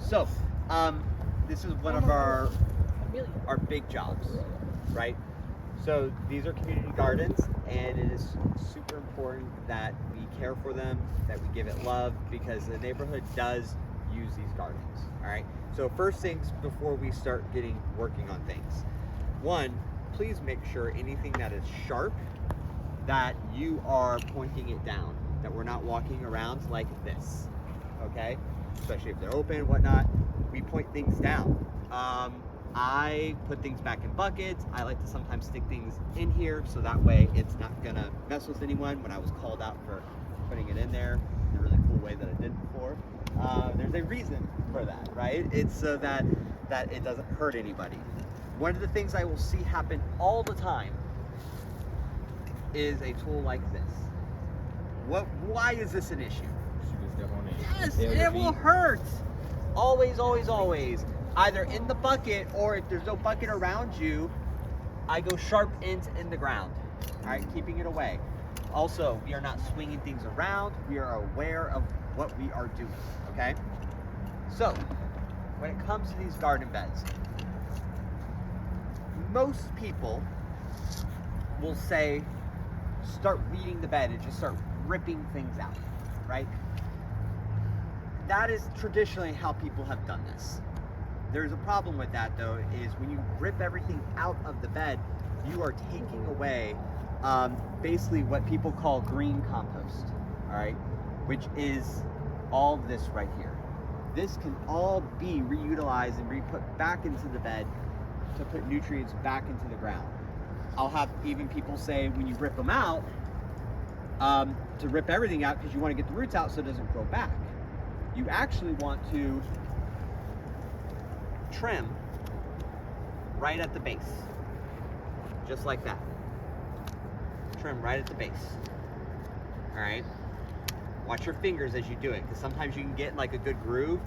So, this is one of our big jobs, right? So these are community gardens, and it is super important that we care for them, that we give it love, because the neighborhood does use these gardens, all right? So first things before we start working on things. One, please make sure anything that is sharp, that you are pointing it down, that we're not walking around like this, okay? Especially if they're open, whatnot, we point things down. I put things back in buckets. I like to sometimes stick things in here so that way it's not gonna mess with anyone. When I was called out for putting it in there in a really cool way that I did before, there's a reason for that, right? It's so that it doesn't hurt anybody. One of the things I will see happen all the time is a tool like this. Why is this an issue? Yes, it will hurt. Always, always, always. Either in the bucket, or if there's no bucket around you, I go sharp ends in the ground, all right, keeping it away. Also, we are not swinging things around. We are aware of what we are doing, okay? So, when it comes to these garden beds, most people will say, start weeding the bed and just start ripping things out, right? That is traditionally how people have done this. There's a problem with that, though, is when you rip everything out of the bed, you are taking away basically what people call green compost, all right, which is all this right here. This can all be reutilized and re-put back into the bed to put nutrients back into the ground. I'll have even people say when you rip them out, to rip everything out because you want to get the roots out so it doesn't grow back. You actually want to trim right at the base, just like that. Trim right at the base. All right. Watch your fingers as you do it, because sometimes you can get like a good groove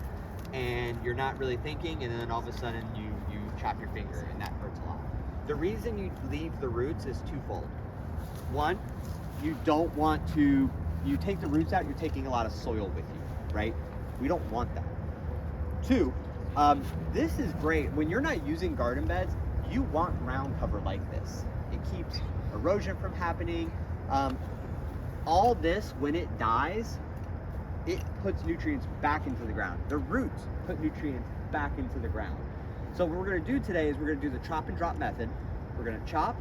and you're not really thinking, and then all of a sudden you chop your finger, and that hurts a lot. The reason you leave the roots is twofold. One, you don't want to, you take the roots out, you're taking a lot of soil with you, right? We don't want that. Two, this is great. When you're not using garden beds, you want ground cover like this. It keeps erosion from happening. All this, when it dies, it puts nutrients back into the ground. The roots put nutrients back into the ground. So what we're gonna do today is we're gonna do the chop and drop method. We're gonna chop,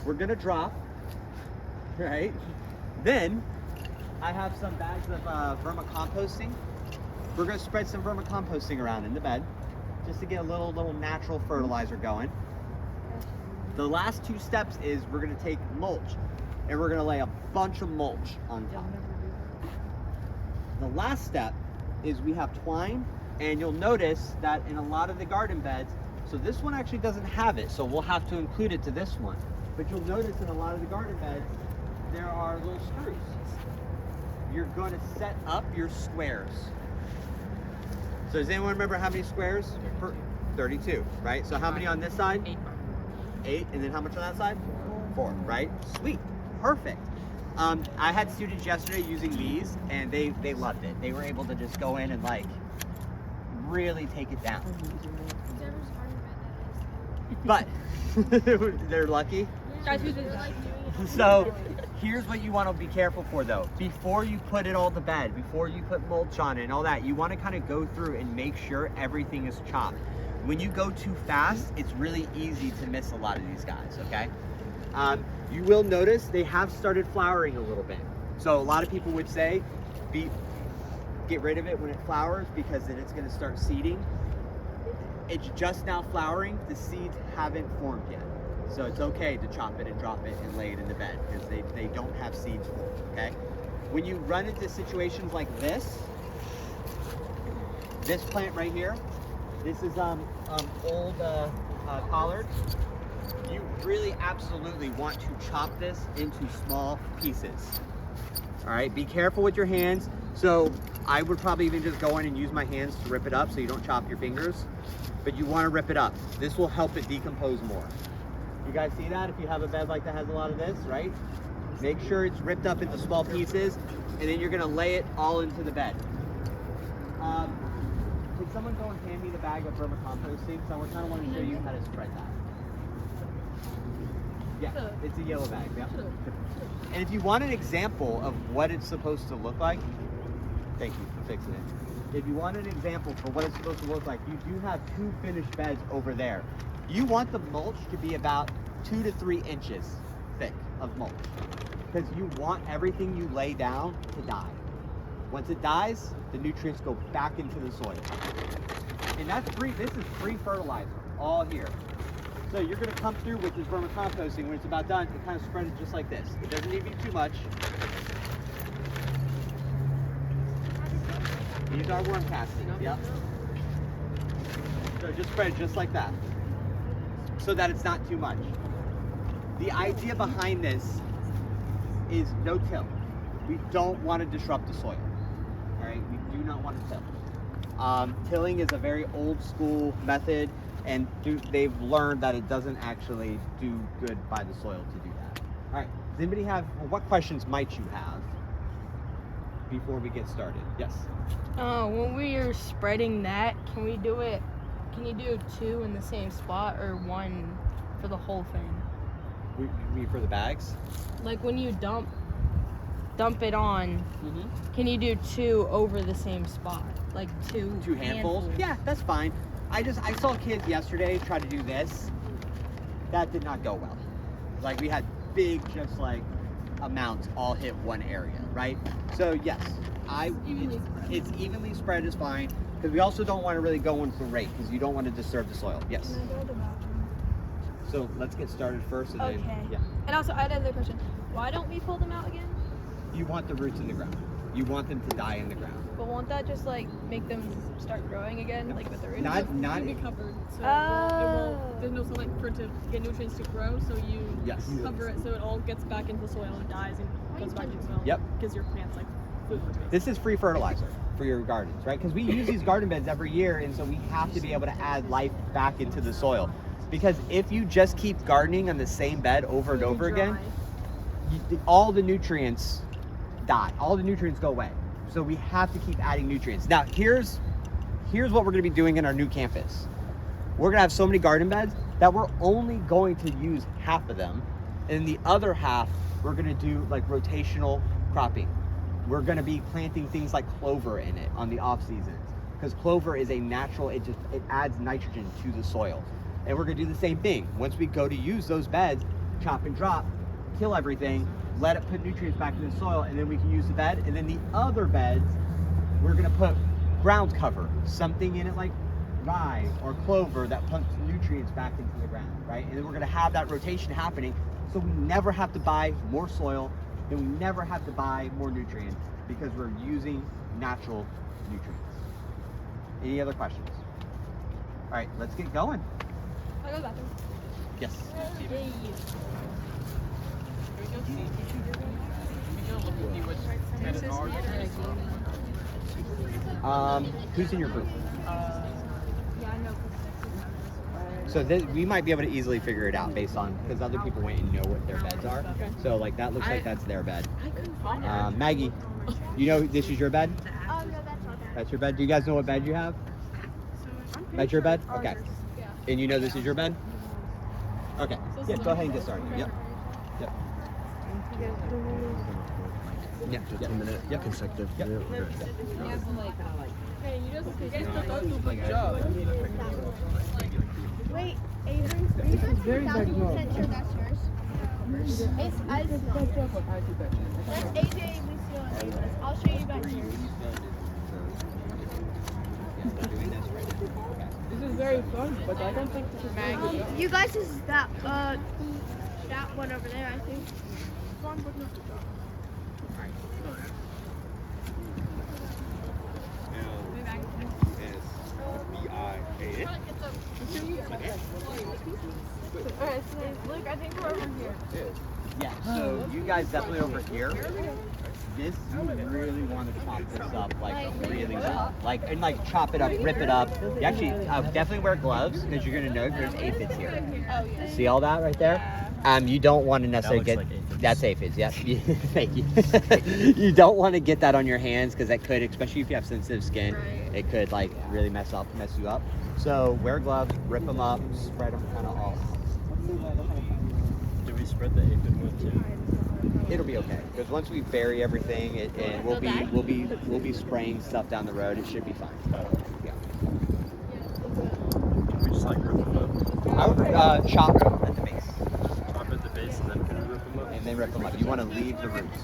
we're gonna drop, right? Then I have some bags of vermicomposting. We're gonna spread some vermicomposting around in the bed just to get a little natural fertilizer going. The last two steps is we're gonna take mulch and we're gonna lay a bunch of mulch on top. The last step is we have twine, and you'll notice that in a lot of the garden beds, so this one actually doesn't have it, so we'll have to include it to this one. But you'll notice in a lot of the garden beds, there are little screws. You're going to set up your squares. So does anyone remember how many squares? 32, right? So how many on this side? 8. 8, and then how much on that side? 4, right? Sweet, perfect. I had students yesterday using these, and they loved it. They were able to just go in and like really take it down. But they're lucky. Guys, who's this? So here's what you want to be careful for, though. Before you put it all to bed, before you put mulch on it and all that, you want to kind of go through and make sure everything is chopped. When you go too fast, it's really easy to miss a lot of these guys, okay? You will notice they have started flowering a little bit. So a lot of people would say, get rid of it when it flowers, because then it's going to start seeding. It's just now flowering. The seeds haven't formed yet. So it's okay to chop it and drop it and lay it in the bed, because they don't have seeds formed, okay? When you run into situations like this plant right here, this is old collards. You really absolutely want to chop this into small pieces. All right, be careful with your hands. So I would probably even just go in and use my hands to rip it up so you don't chop your fingers, but you want to rip it up. This will help it decompose more. You guys see that? If you have a bed like that has a lot of this, right? Make sure it's ripped up into small pieces, and then you're gonna lay it all into the bed. someone go and hand me the bag of vermicomposting? So I kind of want to show you how to spread that. Yeah, it's a yellow bag. Yeah. And if you want an example of what it's supposed to look like, thank you for fixing it. If you want an example for what it's supposed to look like, you do have 2 finished beds over there. You want the mulch to be about 2 to 3 inches thick of mulch, because you want everything you lay down to die. Once it dies, the nutrients go back into the soil. And that's free, this is free fertilizer, all here. So you're gonna come through with this vermicomposting. When it's about done, it kind of spread it just like this. It doesn't need to be too much. These are worm castings, yep. So just spread it just like that, so that it's not too much. The idea behind this is no till. We don't want to disrupt the soil, all right? We do not want to till. Tilling is a very old school method, and they've learned that it doesn't actually do good by the soil to do that. All right, does anybody have, well, what questions might you have before we get started? Yes? When we are spreading that, can you do 2 in the same spot or 1 for the whole thing? You mean for the bags? Like when you dump it on, can you do 2 over the same spot? Like 2 handfuls? Yeah, that's fine. I saw kids yesterday try to do this. That did not go well. Like we had big, just like amounts all hit one area, right? So yes, it's evenly spread is fine, because we also don't want to really go into rate, because you don't want to disturb the soil. Yes. Can I go to the bathroom? So let's get started first, and Okay. then yeah. And also, I had another question. Why don't we pull them out again? You want the roots in the ground. You want them to die in the ground. But won't that just like make them start growing again, like with the roots? Not It'll be covered, so Oh. there's no sunlight for it to get nutrients to grow, so you Yes. cover it so it all gets back into the soil and dies and goes back into the soil. Yep. Gives your plants like food. This is free fertilizer for your gardens, right? Because we use these garden beds every year, and so we have to be able to add life back into the soil. Because if you just keep gardening on the same bed over and over again, all the nutrients die. All the nutrients go away. So we have to keep adding nutrients. Now, here's what we're going to be doing in our new campus. We're going to have so many garden beds that we're only going to use half of them, and the other half we're going to do like rotational cropping. We're going to be planting things like clover in it on the off seasons, because clover is a natural, it adds nitrogen to the soil. And we're going to do the same thing. Once we go to use those beds, chop and drop, kill everything, let it put nutrients back into the soil, and then we can use the bed. And then the other beds, we're going to put ground cover, something in it like rye or clover that pumps nutrients back into the ground, right? And then we're going to have that rotation happening, so we never have to buy more soil, and we never have to buy more nutrients, because we're using natural nutrients. Any other questions? All right, let's get going. I go to the bathroom. Yes. Who's in your group? Yeah, I know. So we might be able to easily figure it out based on, because other people went and know what their beds are. So like that looks like that's their bed. Maggie, you know this is your bed? Oh, no, that's not that. That's your bed? Do you guys know what bed you have? That's your bed? Okay. And you know this is your bed? Okay. Yeah, go ahead and get started. Yep. Yep. Yeah, Just yep. a minute. Yep. Consecutive. Yep. Yeah, okay. Hey, you guys still do a good job. Wait, Avery, you guys 1,000% sure that's yours? It's that's AJ, Lucio, and Ava's. I'll show you back here. This is very fun, but I don't think this is Maggie. You guys is that one over there, I think. One with no. Alright, so look, I think we're over here. Yeah, so you guys definitely over here. This, you really want to chop this up like really well. And chop it up, rip it up. You actually definitely wear gloves, because you're gonna know there's aphids here. Oh, yeah. See all that right there? You don't want to necessarily looks get like aphids. That's aphids, yeah. Thank you. You don't want to get that on your hands because that could, especially if you have sensitive skin, Right. it could like really mess you up. So wear gloves, rip them up, spread them kind of all. Do we spread the aphid one too? It'll be okay because once we bury everything, and we'll be spraying stuff down the road. It should be fine. Yeah. Can we just like rip them up? I would chop them at the base Chop at the base and then can we rip them up? and then rip them up. You want to leave the roots.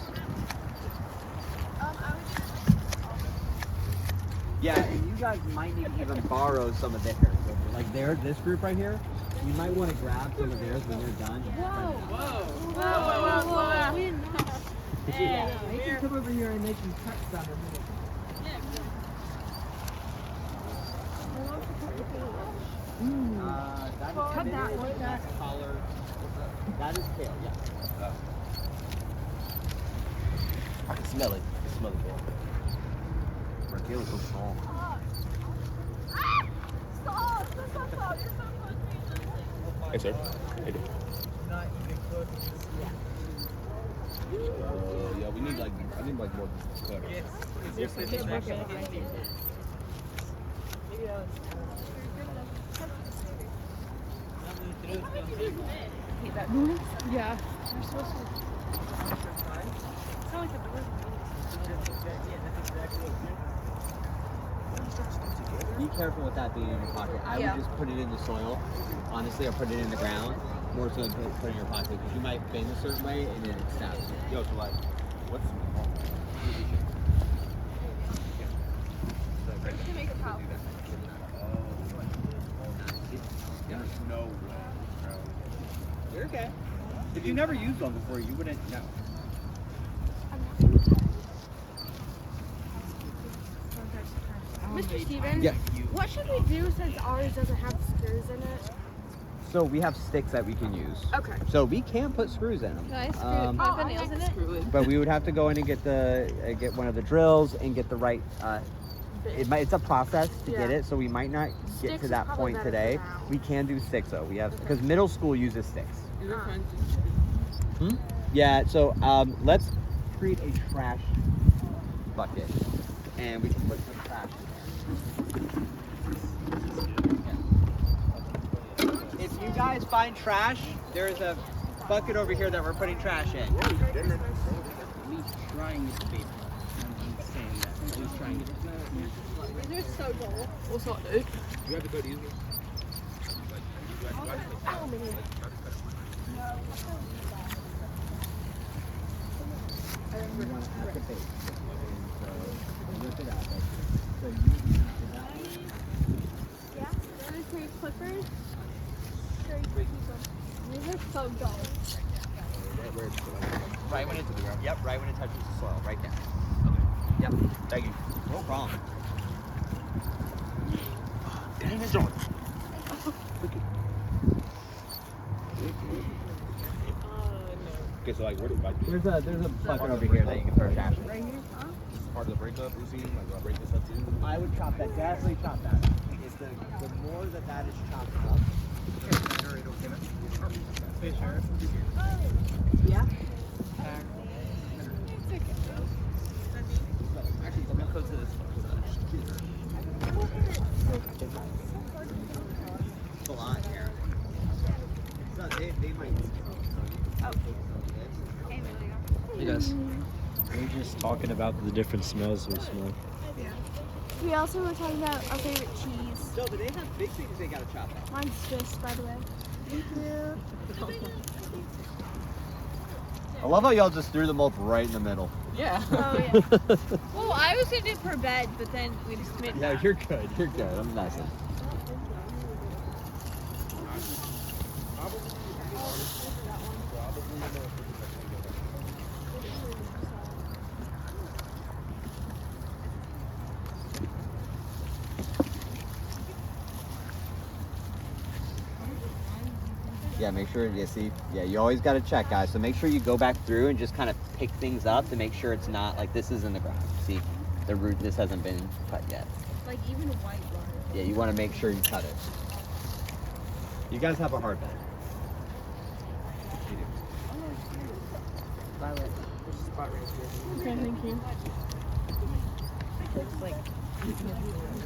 Yeah, and you guys might need to even borrow some of theirs. Like this group right here, you might want to grab some of theirs when they're done. We didn't know. They can come over here and they can cut some of it. Cut that one. That's collar. That is tail, yeah. I can smell it. I can smell it. Her tail is so small. Hey, sir. Hey, dude. Yeah, we need like, I need like more butter. Yeah. Be careful with that being in your pocket. I would just put it in the soil, honestly, or put it in the ground, more so than put it in your pocket, because you might bend a certain way and then it stabs you. Yo, so like, what's There's no way, bro. You're okay. If you've never used one before, you wouldn't know. Mr. Stevens, Yes. what should we do since ours doesn't have screws in it? So we have sticks that we can use. Okay. So we can put screws in them. Can I screw can I put nails in it? But we would have to go in and get get one of the drills and get the right. It's a process to get Yeah. it, so we might not get Sticks to is that probably point better today. for now. We can do sticks though. We have because middle school uses sticks. Uh, Yeah. So let's create a trash bucket, and we can put some trash in there. If you guys find trash, there's a bucket over here that we're putting trash in. Me trying it, baby. I'm saying that. He's trying it. They're so dull. What's up, dude? You have to go to easy. yeah. Really pretty clippers. These are so dull. Right when it, right when it touches the soil, right there. Yep. Thank you. No problem. Okay, so like, where do I do? There's a bucket over here that you can throw trash in. Right here? Huh? Part of the breakup routine? Like, do I break this up too? I would chop that. Definitely chop that. If the more that is chopped up. Yeah. Actually, let me close to this. It's a lot here. It's not, they might. Hey guys. We're just talking about the different smells we smell. We also were talking about our favorite cheese. So do they have big things they gotta chop up? Mine's Swiss, by the way. Thank you. I love how y'all just threw them both right in the middle. Yeah. Oh, yeah. Well, I was gonna do per bed, but then we just made Yeah, that. you're good. You're good. I'm messing. Yeah, make sure, you always got to check, guys. So make sure you go back through and just kind of pick things up to make sure it's not, like this is in the ground. See, the root, this hasn't been cut yet. Like even white water. Yeah, you want to make sure you cut it. You guys have a hard bed. Violet, there's a spot right here. Okay, thank you. It's like